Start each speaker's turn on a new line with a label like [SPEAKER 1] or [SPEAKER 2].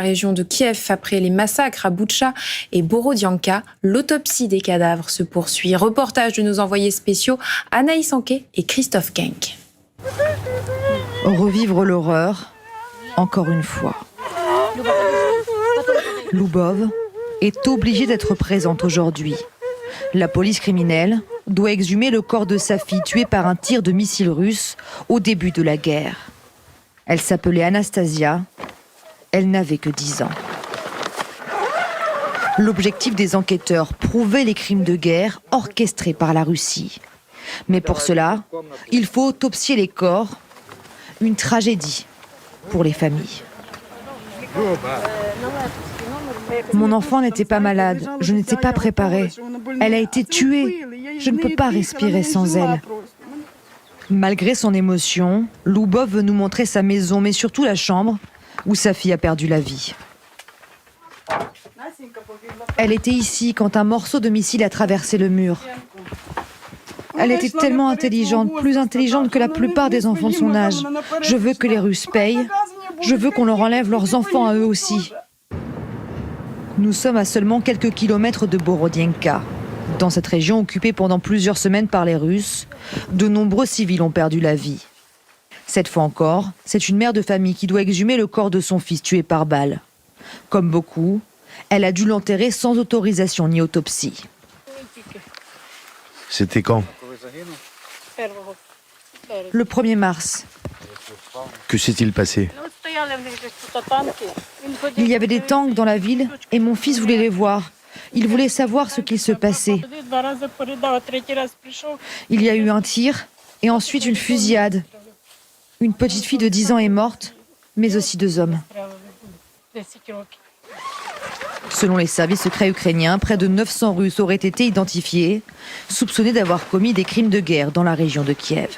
[SPEAKER 1] La région de Kiev, après les massacres à Boutcha et Borodianka, l'autopsie des cadavres se poursuit. Reportage de nos envoyés spéciaux Anaïs Anquet et Christophe Kenk.
[SPEAKER 2] Revivre l'horreur, encore une fois. Loubov est obligée d'être présente aujourd'hui. La police criminelle doit exhumer le corps de sa fille tuée par un tir de missile russe au début de la guerre. Elle s'appelait Anastasia. Elle n'avait que 10 ans. L'objectif des enquêteurs, prouver les crimes de guerre orchestrés par la Russie. Mais pour cela, il faut autopsier les corps. Une tragédie pour les familles. Mon enfant n'était pas malade, je n'étais pas préparée. Elle a été tuée, je ne peux pas respirer sans elle. Malgré son émotion, Loubov veut nous montrer sa maison, mais surtout la chambre où sa fille a perdu la vie. Elle était ici quand un morceau de missile a traversé le mur. Elle était tellement intelligente, plus intelligente que la plupart des enfants de son âge. Je veux que les Russes payent. Je veux qu'on leur enlève leurs enfants à eux aussi. Nous sommes à seulement quelques kilomètres de Borodianka. Dans cette région occupée pendant plusieurs semaines par les Russes, de nombreux civils ont perdu la vie. Cette fois encore, c'est une mère de famille qui doit exhumer le corps de son fils tué par balle. Comme beaucoup, elle a dû l'enterrer sans autorisation ni autopsie.
[SPEAKER 3] C'était quand?
[SPEAKER 2] Le 1er mars.
[SPEAKER 3] Que s'est-il passé?
[SPEAKER 2] Il y avait des tanks dans la ville et mon fils voulait les voir. Il voulait savoir ce qu'il se passait. Il y a eu un tir et ensuite une fusillade. Une petite fille de 10 ans est morte, mais aussi 2 hommes. Selon les services secrets ukrainiens, près de 900 Russes auraient été identifiés, soupçonnés d'avoir commis des crimes de guerre dans la région de Kiev.